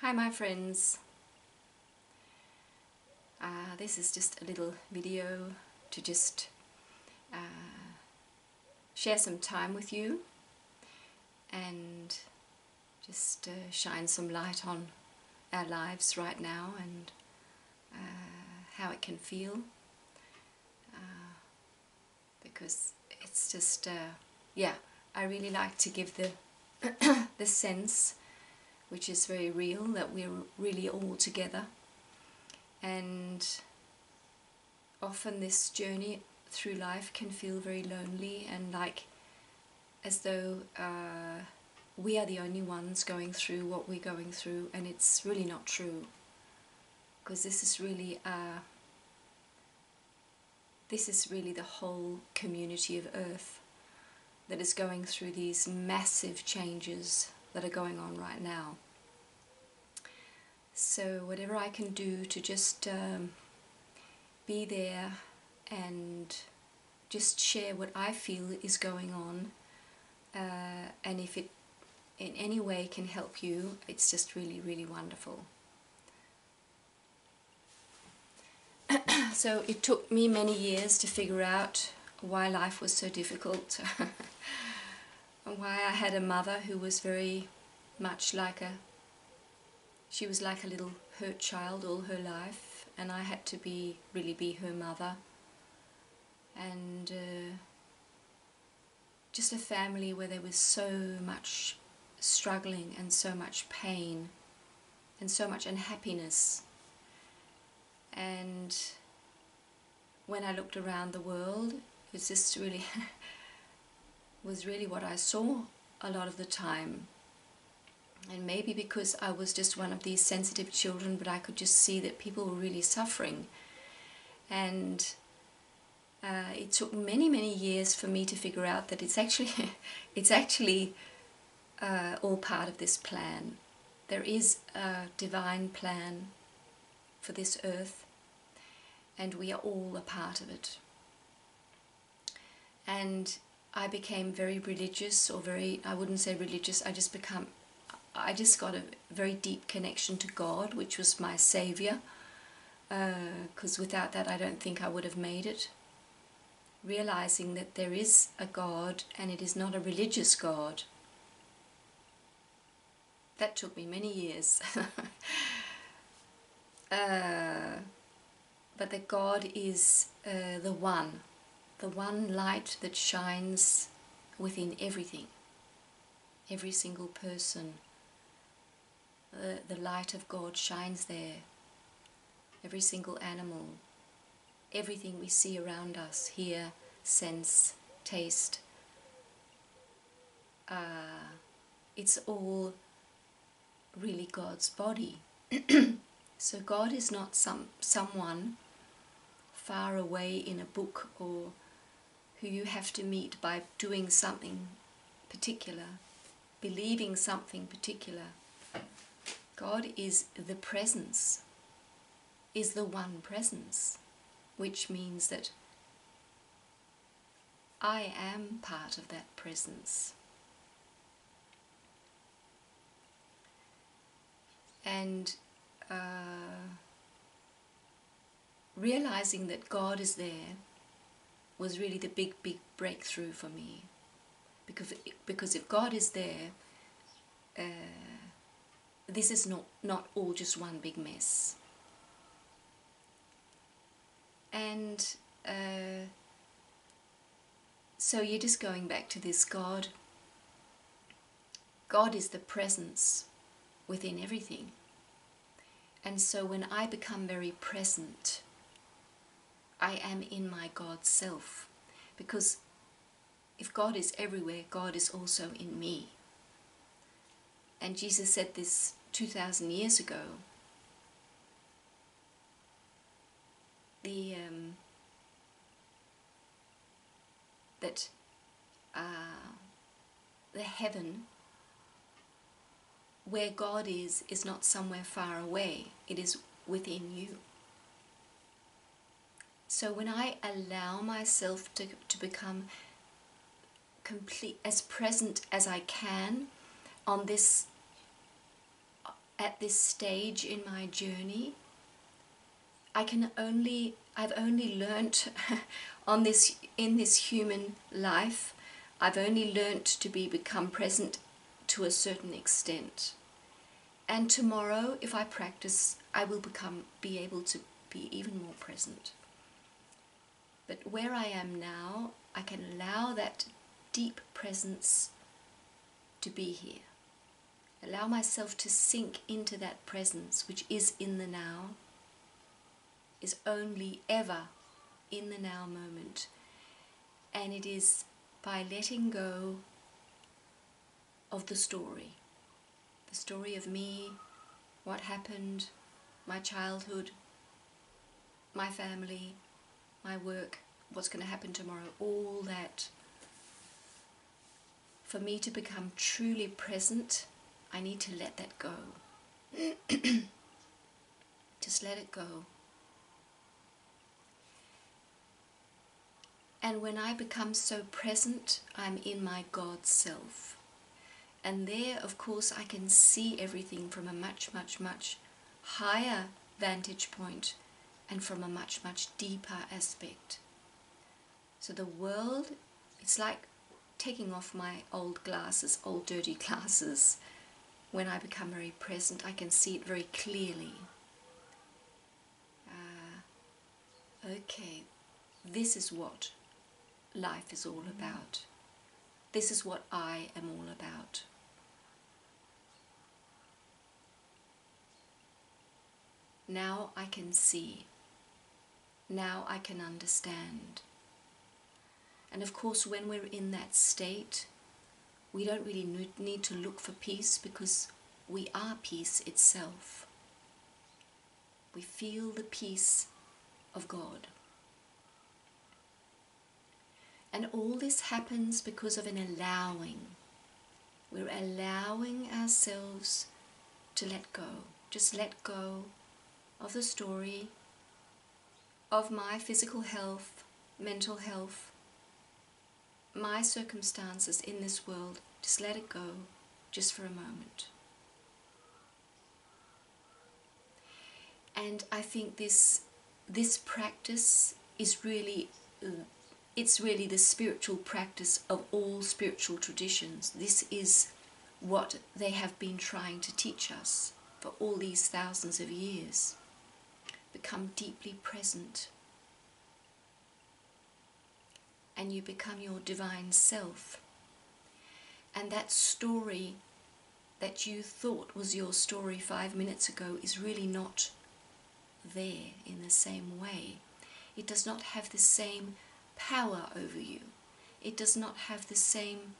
Hi my friends, this is just a little video to just share some time with you and just shine some light on our lives right now and how it can feel, because it's just yeah, I really like to give the the sense, which is very real, that we're really all together. And often this journey through life can feel very lonely and like as though we are the only ones going through what we're going through, and it's really not true, because this is really the whole community of Earth that is going through these massive changes that are going on right now. So whatever I can do to just be there and just share what I feel is going on, and if it in any way can help you, it's just really, really wonderful. So it took me many years to figure out why life was so difficult, and why I had a mother who was very much like she was like a little hurt child all her life, and I had to really be her mother. And just a family where there was so much struggling and so much pain and so much unhappiness. And when I looked around the world, it was just really was really what I saw a lot of the time. And maybe because I was just one of these sensitive children, but I could just see that people were really suffering. And it took many, many years for me to figure out that it's actually all part of this plan. There is a divine plan for this earth, and we are all a part of it. And I became very religious, or I wouldn't say religious, I just got a very deep connection to God, which was my savior, because without that I don't think I would have made it. Realizing that there is a God, and it is not a religious God. That took me many years. But that God is the one light that shines within everything, every single person. The light of God shines there. Every single animal, everything we see around us, hear, sense, taste, it's all really God's body. So God is not someone far away in a book, or who you have to meet by doing something particular, believing something particular. God is the presence, is the one presence, which means that I am part of that presence. And realizing that God is there was really the big breakthrough for me, because if God is there, this is not all just one big mess. And so you're just going back to this God. God is the presence within everything. And so when I become very present, I am in my God self. Because if God is everywhere, God is also in me. And Jesus said this 2,000 years ago. That the heaven, where God is not somewhere far away. It is within you. So when I allow myself to become complete, as present as I can on this at this stage in my journey, I've only learnt in this human life, I've only learnt to become present to a certain extent. And tomorrow, if I practice, I will be able to be even more present. But where I am now, I can allow that deep presence to be here. Allow myself to sink into that presence, which is in the now, is only ever in the now moment. And it is by letting go of the story of me, what happened, my childhood, my family, my work, what's going to happen tomorrow, all that. For me to become truly present, I need to let that go. Just let it go. And when I become so present, I'm in my God self. And there, of course, I can see everything from a much, much, much higher vantage point and from a much, much deeper aspect. So the world, it's like taking off my old glasses, old dirty glasses. When I become very present, I can see it very clearly. Okay, this is what life is all about. This is what I am all about. Now I can see. Now I can understand. And of course, when we're in that state, we don't really need to look for peace, because we are peace itself. We feel the peace of God. And all this happens because of an allowing. We're allowing ourselves to let go. Just let go of the story of my physical health, mental health, my circumstances in this world. Just let it go, just for a moment. And I think this practice is really, it's really the spiritual practice of all spiritual traditions. This is what they have been trying to teach us for all these thousands of years. Become deeply present. And you become your divine self. And that story that you thought was your story 5 minutes ago is really not there in the same way. It does not have the same power over you. It does not have the same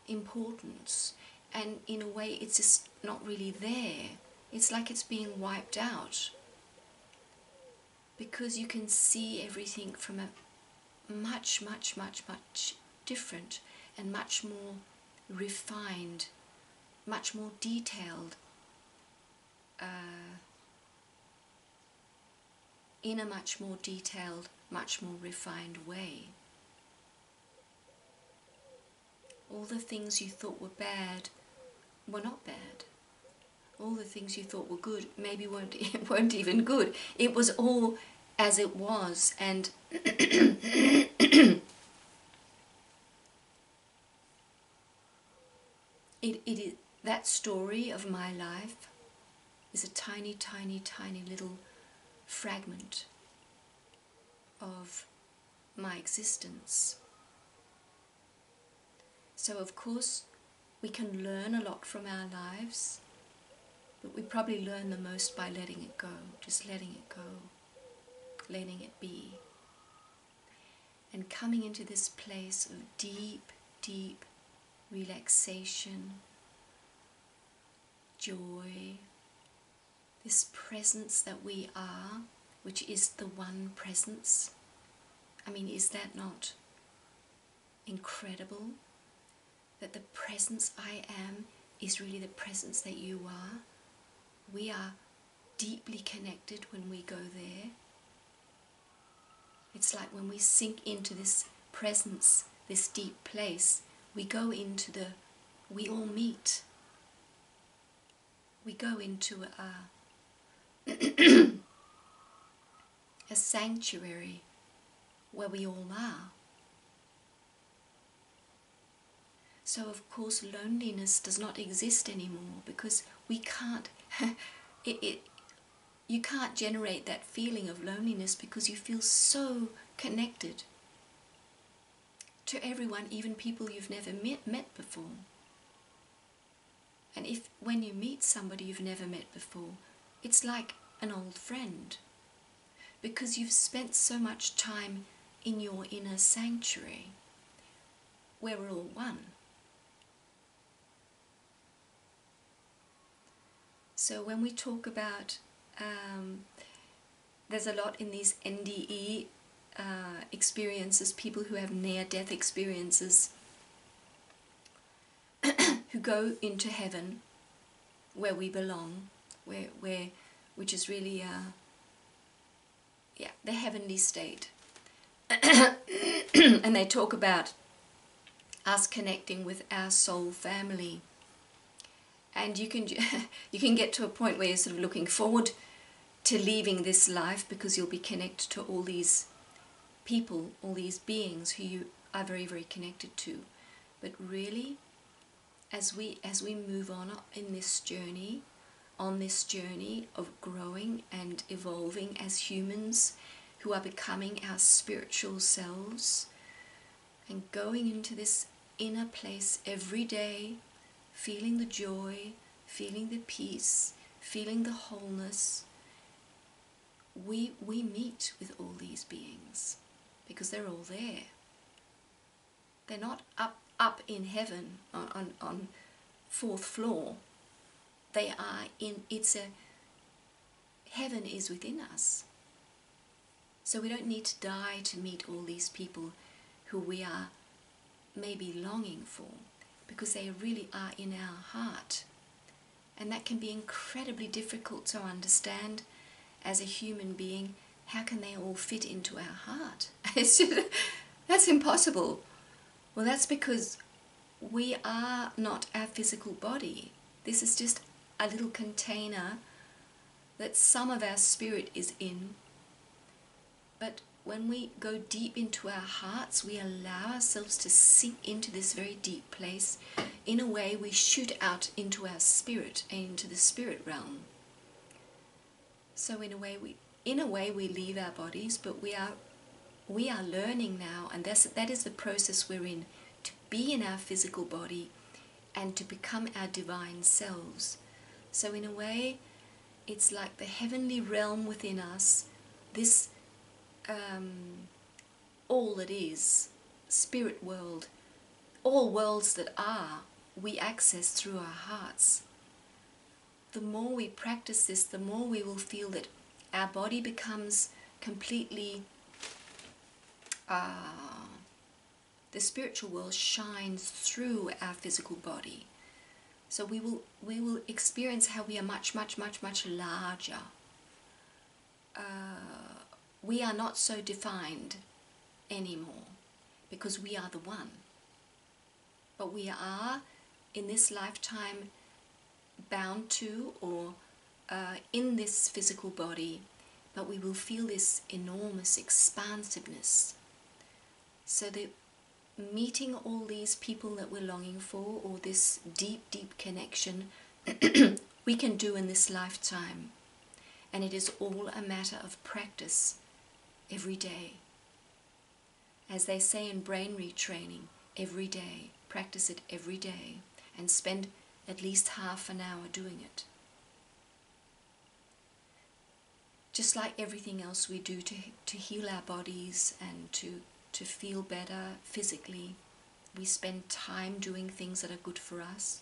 importance. And in a way, it's just not really there. It's like it's being wiped out. Because you can see everything from a much, much, much, much different and much more refined, much more detailed, in a much more detailed, much more refined way. All the things you thought were bad were not bad. All the things you thought were good maybe weren't even good. It was all as it was, and that story of my life is a tiny, tiny, tiny little fragment of my existence. So of course we can learn a lot from our lives, but we probably learn the most by letting it go, just letting it go, letting it be, and coming into this place of deep, deep relaxation, joy, this presence that we are, which is the one presence. I mean, is that not incredible? That the presence I am is really the presence that you are. We are deeply connected when we go there. It's like when we sink into this presence, this deep place, we go into we all meet. we go into a sanctuary where we all are. So of course loneliness does not exist anymore, because we can't, you can't generate that feeling of loneliness because you feel so connected to everyone, even people you've never met before. And when you meet somebody you've never met before, it's like an old friend, because you've spent so much time in your inner sanctuary where we're all one. So when we talk about, there's a lot in these NDE experiences, people who have near-death experiences, who go into heaven, where we belong, which is really, the heavenly state. And they talk about us connecting with our soul family. And you can get to a point where you're sort of looking forward to leaving this life, because you'll be connected to all these people, all these beings who you are very, very connected to. But really, as we move on this journey of growing and evolving as humans who are becoming our spiritual selves, and going into this inner place every day, feeling the joy, feeling the peace, feeling the wholeness, we meet with all these beings because they're all there. They're not up in heaven on fourth floor. They are in, heaven is within us. So we don't need to die to meet all these people who we are maybe longing for, because they really are in our heart. And that can be incredibly difficult to understand as a human being. How can they all fit into our heart? That's impossible. Well, that's because we are not our physical body. This is just a little container that some of our spirit is in. But when we go deep into our hearts, we allow ourselves to sink into this very deep place. In a way, we shoot out into our spirit and into the spirit realm. So in a way we leave our bodies, but we are learning now, and that is the process we're in, to be in our physical body and to become our divine selves. So in a way, it's like the heavenly realm within us, this all that is, spirit world, all worlds that are, we access through our hearts. The more we practice this, the more we will feel that our body becomes completely, the spiritual world shines through our physical body. So we will experience how we are much, much, much, much larger. We are not so defined anymore, because we are the one. But we are, in this lifetime, bound to, or in this physical body, but we will feel this enormous expansiveness. So that meeting all these people that we're longing for, or this deep, deep connection, we can do in this lifetime. And it is all a matter of practice every day. As they say in brain retraining, every day. Practice it every day and spend at least half an hour doing it. Just like everything else we do to heal our bodies and to feel better physically, we spend time doing things that are good for us.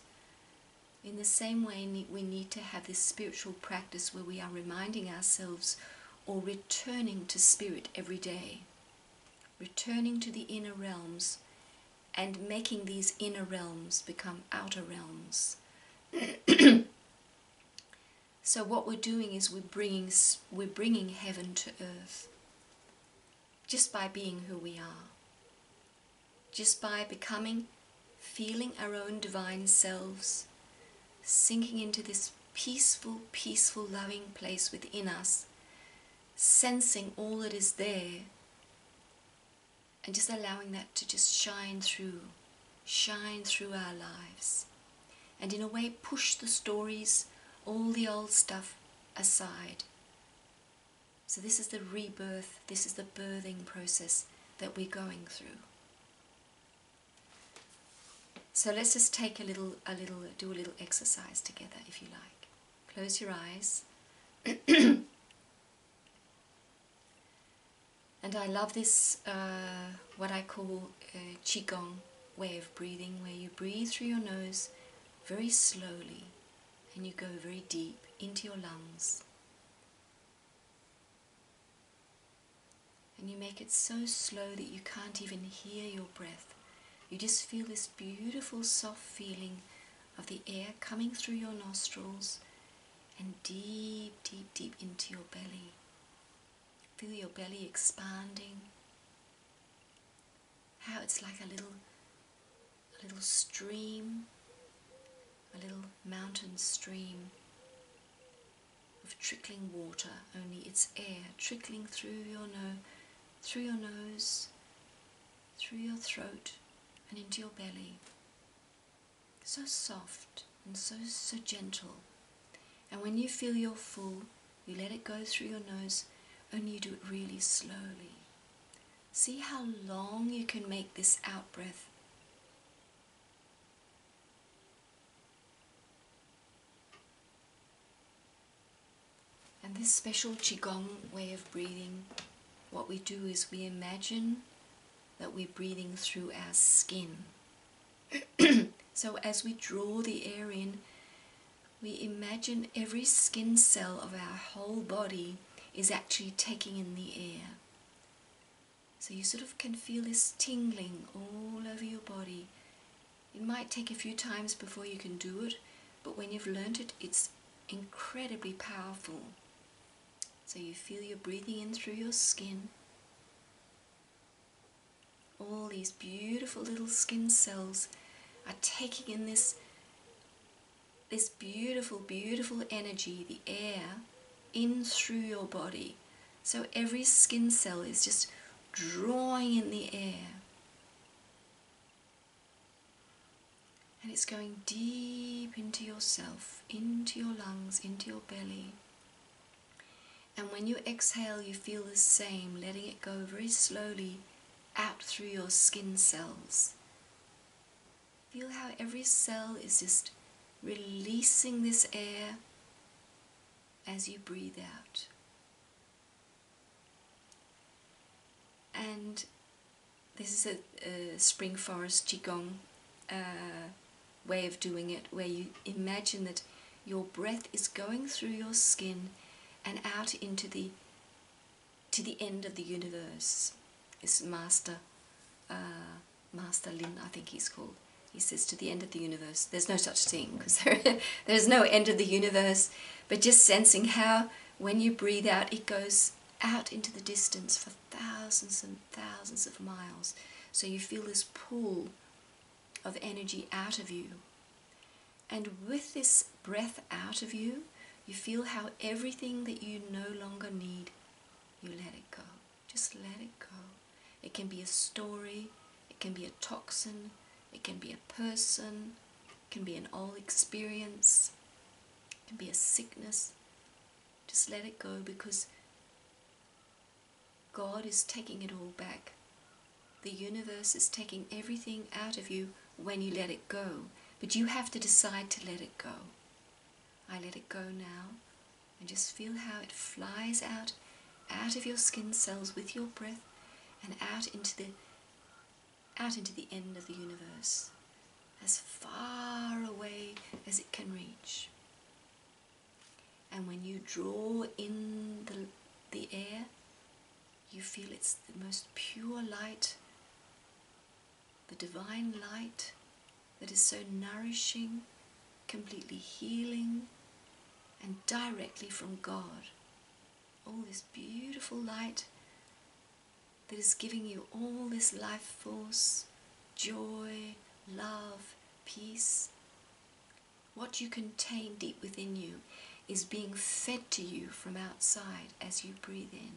In the same way, we need to have this spiritual practice where we are reminding ourselves or returning to spirit every day, returning to the inner realms and making these inner realms become outer realms. So what we're doing is we're bringing heaven to earth, just by being who we are, just by feeling our own divine selves, sinking into this peaceful, peaceful, loving place within us, sensing all that is there, and just allowing that to just shine through our lives. And in a way, push the stories, all the old stuff aside. So this is the rebirth, this is the birthing process that we're going through. So let's just take do a little exercise together, if you like. Close your eyes. And I love this, what I call Qigong way of breathing, where you breathe through your nose very slowly and you go very deep into your lungs. And you make it so slow that you can't even hear your breath. You just feel this beautiful soft feeling of the air coming through your nostrils and deep, deep, deep into your belly. Feel your belly expanding. How it's like a little stream, a little mountain stream of trickling water, only it's air trickling through your nose, through your throat and into your belly. So soft and so gentle. And when you feel you're full, you let it go through your nose, only you do it really slowly. See how long you can make this out breath. And this special Qigong way of breathing, what we do is we imagine that we're breathing through our skin. So as we draw the air in, we imagine every skin cell of our whole body is actually taking in the air. So you sort of can feel this tingling all over your body. It might take a few times before you can do it, but when you've learnt it, it's incredibly powerful. So you feel you're breathing in through your skin. All these beautiful little skin cells are taking in this beautiful, beautiful energy, the air, in through your body. So every skin cell is just drawing in the air. And it's going deep into yourself, into your lungs, into your belly. And when you exhale, you feel the same, letting it go very slowly out through your skin cells. Feel how every cell is just releasing this air as you breathe out. And this is a spring forest Qigong way of doing it, where you imagine that your breath is going through your skin and out into the end of the universe. This Master Lin, I think he's called. He says to the end of the universe. There's no such thing, because there's no end of the universe, but just sensing how when you breathe out, it goes out into the distance for thousands and thousands of miles. So you feel this pull of energy out of you. And with this breath out of you, you feel how everything that you no longer need, you let it go. Just let it go. It can be a story, it can be a toxin, it can be a person, it can be an old experience, it can be a sickness. Just let it go, because God is taking it all back. The universe is taking everything out of you when you let it go. But you have to decide to let it go. I let it go now, and just feel how it flies out of your skin cells with your breath and out into the end of the universe, as far away as it can reach. And when you draw in the air, you feel it's the most pure light, the divine light that is so nourishing, completely healing, and directly from God. All this beautiful light that is giving you all this life force, joy, love, peace, what you contain deep within you is being fed to you from outside as you breathe in.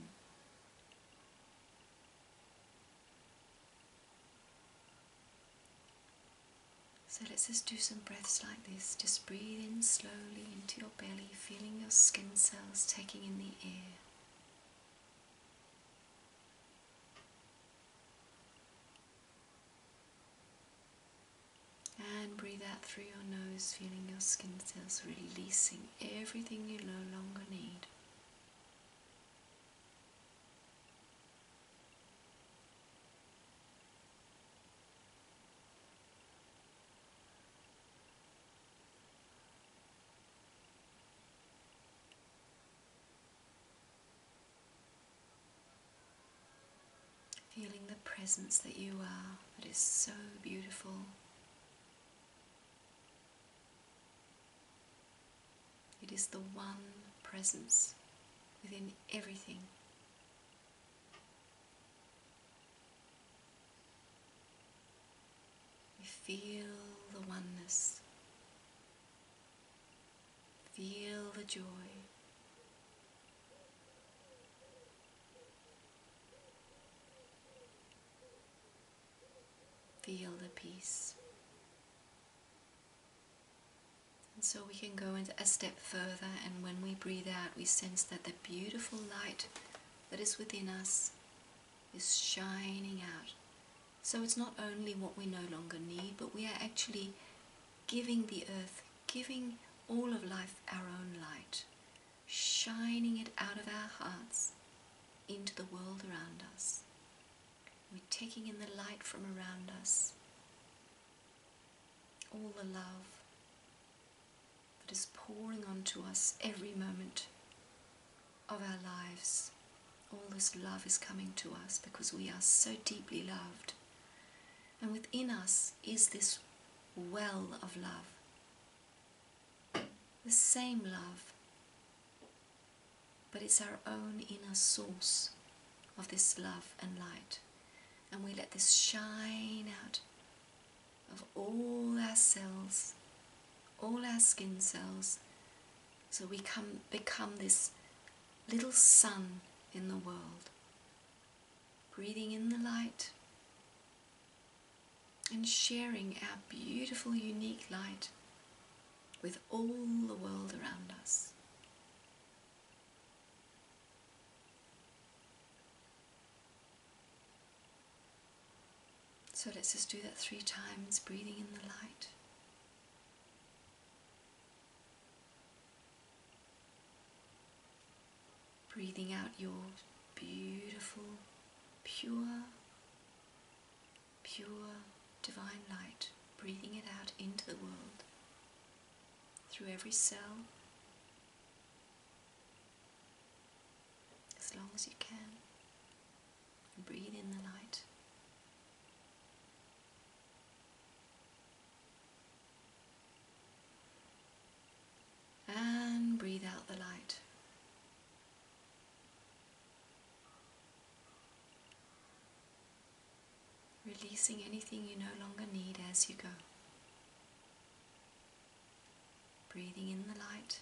So let's just do some breaths like this. Just breathe in slowly into your belly, feeling your skin cells taking in the air. And breathe out through your nose, feeling your skin cells releasing everything you no longer need. Feeling the presence that you are, that is so beautiful. It is the one presence within everything. You feel the oneness. Feel the joy. Feel the peace. And so we can go into a step further, and when we breathe out, we sense that the beautiful light that is within us is shining out. So it's not only what we no longer need, but we are actually giving the earth, giving all of life our own light, shining it out of our hearts into the world around us. We're taking in the light from around us, all the love that is pouring onto us every moment of our lives. All this love is coming to us because we are so deeply loved. And within us is this well of love, the same love, but it's our own inner source of this love and light. And we let this shine out of all our cells, all our skin cells, so we become this little sun in the world, breathing in the light and sharing our beautiful, unique light with all the world around us. So let's just do that 3 times, breathing in the light. Breathing out your beautiful, pure, divine light. Breathing it out into the world, through every cell, as long as you can. And breathe in the light. And breathe out the light. Releasing anything you no longer need as you go. Breathing in the light.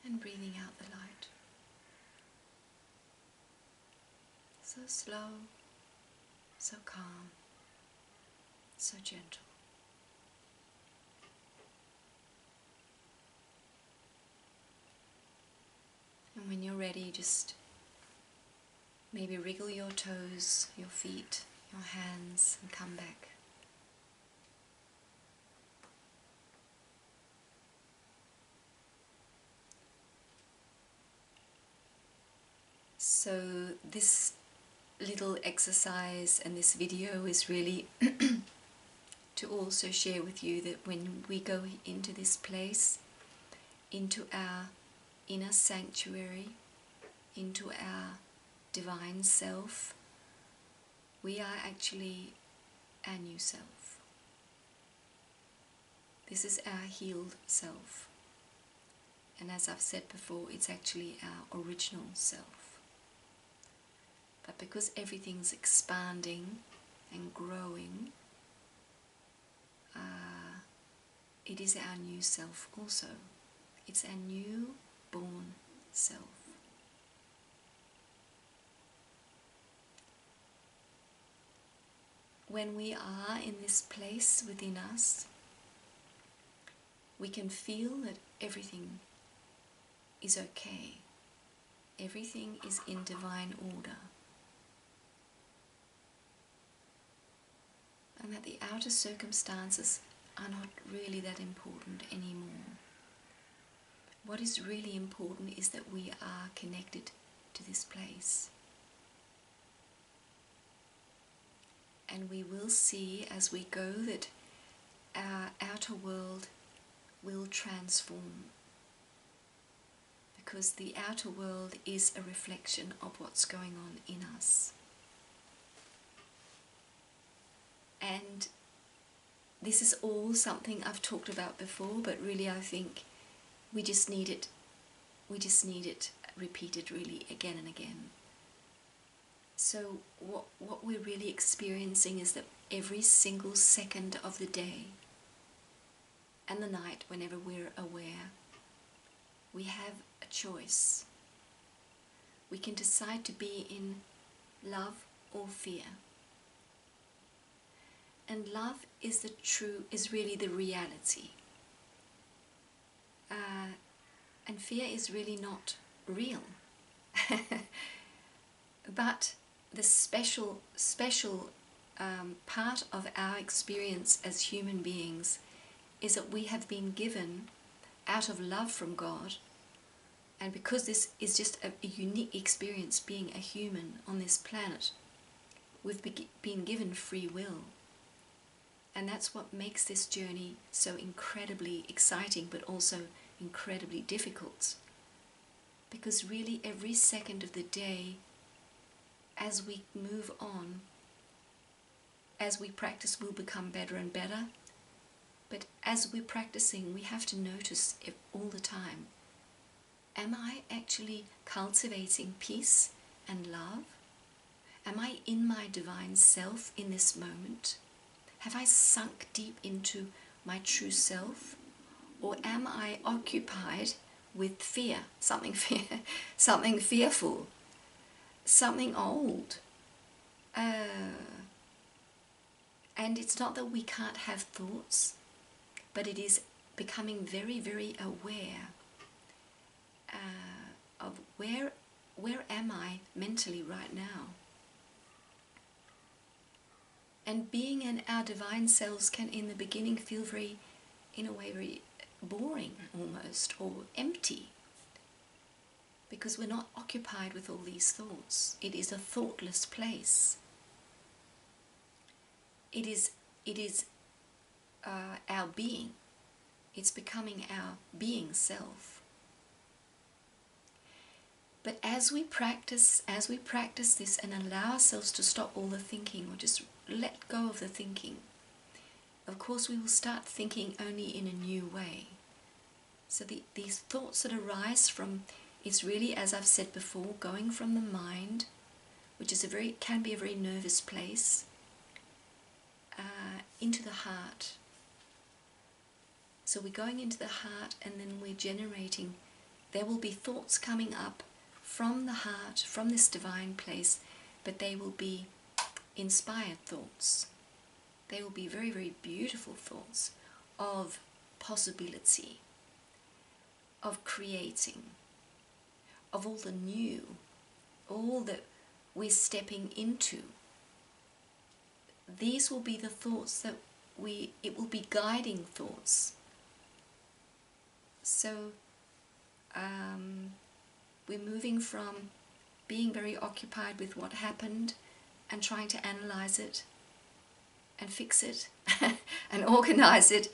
And breathing out the light. So slow, so calm, so gentle. And when you're ready, just maybe wriggle your toes, your feet, your hands, and come back. So this little exercise and this video is really to also share with you that when we go into this place, into our inner sanctuary, into our divine self, we are actually our new self. This is our healed self. And as I've said before, it's actually our original self. But because everything's expanding and growing, it is our new self also. It's our new born self. When we are in this place within us, we can feel that everything is okay. Everything is in divine order. And that the outer circumstances are not really that important anymore. What is really important is that we are connected to this place. And we will see as we go that our outer world will transform. Because the outer world is a reflection of what's going on in us. And this is all something I've talked about before, but really I think we just need it repeated really again and again. So what we're really experiencing is that every single second of the day and the night, whenever we're aware, we have a choice. We can decide to be in love or fear. And love is really the reality. And fear is really not real. But the special part of our experience as human beings is that we have been given, out of love from God, and because this is just a unique experience being a human on this planet, we've been given free will. And that's what makes this journey so incredibly exciting, but also incredibly difficult. Because really every second of the day, as we move on, as we practice, we'll become better and better. But as we're practicing, we have to notice it all the time. Am I actually cultivating peace and love? Am I in my divine self in this moment? Have I sunk deep into my true self? Or am I occupied with fear, something fearful, something old? And it's not that we can't have thoughts, but it is becoming very, very aware of where am I mentally right now? And being in our divine selves can in the beginning feel in a way very boring almost, or empty, because we're not occupied with all these thoughts. It is a thoughtless place. It is our being. It's becoming our being self. But as we practice this and allow ourselves to stop all the thinking, or just let go of the thinking, of course we will start thinking only in a new way. So these thoughts that arise from, it's really, as I've said before, going from the mind, which is can be a very nervous place, into the heart. So we're going into the heart, and then we're generating, there will be thoughts coming up from the heart, from this divine place, but they will be inspired thoughts. They will be very, very beautiful thoughts of possibility, of creating, of all the new, all that we're stepping into. These will be the thoughts that it will be guiding thoughts. So we're moving from being very occupied with what happened and trying to analyze it and fix it and organize it,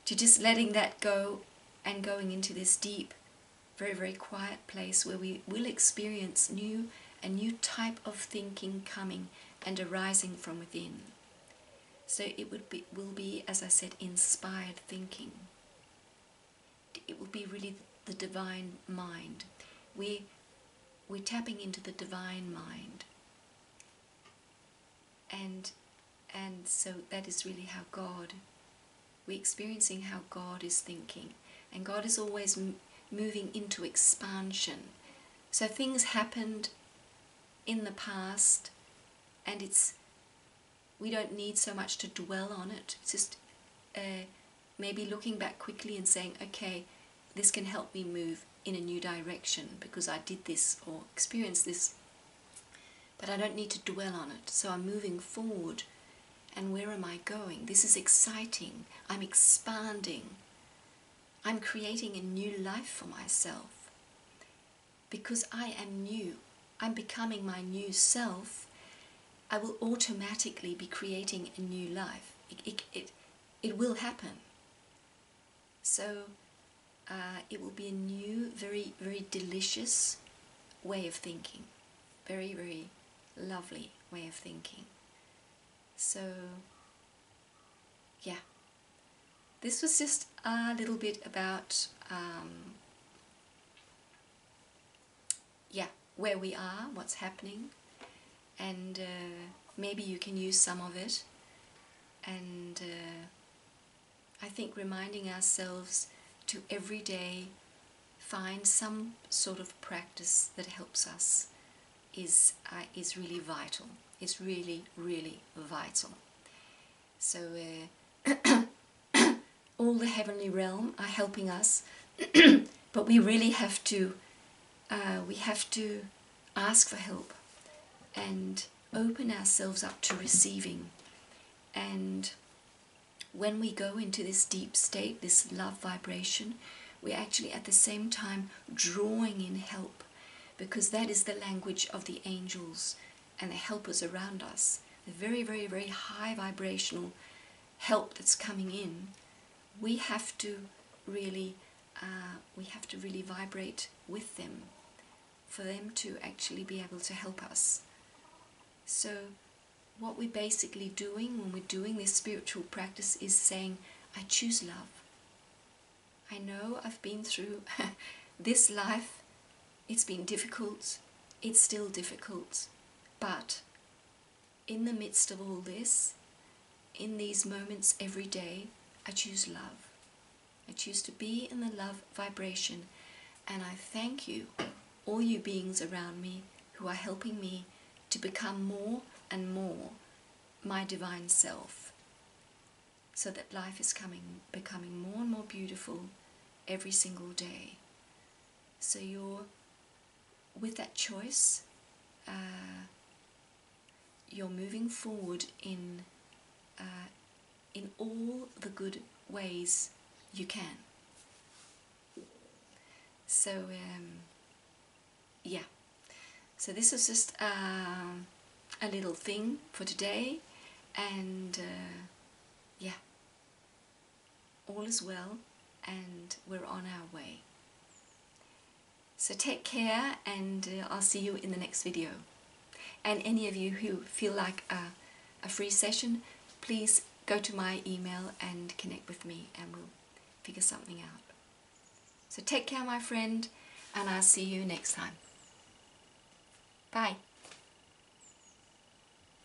to just letting that go and going into this deep, very, very quiet place where we will experience a new type of thinking coming and arising from within. So it will be, as I said, inspired thinking. It will be really the divine mind. We're tapping into the divine mind. and so that is really how we're experiencing how God is thinking, and God is always moving into expansion. So things happened in the past, and we don't need so much to dwell on it. It's just maybe looking back quickly and saying, okay, this can help me move in a new direction because I did this or experienced this, but I don't need to dwell on it. So I'm moving forward, and where am I going? This is exciting. I'm expanding. I'm creating a new life for myself because I am new. I'm becoming my new self. I will automatically be creating a new life. It will happen. So it will be a new, very, very delicious way of thinking. Very, very lovely way of thinking. So, yeah. This was just a little bit about, where we are, what's happening, and maybe you can use some of it. And I think reminding ourselves to every day find some sort of practice that helps us is really vital. It's really, really vital. So all the heavenly realm are helping us, but we really have to ask for help and open ourselves up to receiving. And when we go into this deep state, this love vibration, we're actually at the same time drawing in help, because that is the language of the angels and the helpers around us. The very, very, very high vibrational help that's coming in. We have to really vibrate with them for them to actually be able to help us. So what we're basically doing when we're doing this spiritual practice is saying, I choose love. I know I've been through this life. It's been difficult. It's still difficult. But in the midst of all this, in these moments every day, I choose love. I choose to be in the love vibration. And I thank you, all you beings around me who are helping me to become more and more my divine self, so that life is becoming more and more beautiful every single day. So with that choice, you're moving forward in all the good ways you can. So yeah. So this is just a little thing for today, and all is well, and we're on our way. So take care, and I'll see you in the next video. And any of you who feel like a free session, please go to my email and connect with me, and we'll figure something out. So take care, my friend, and I'll see you next time. Bye.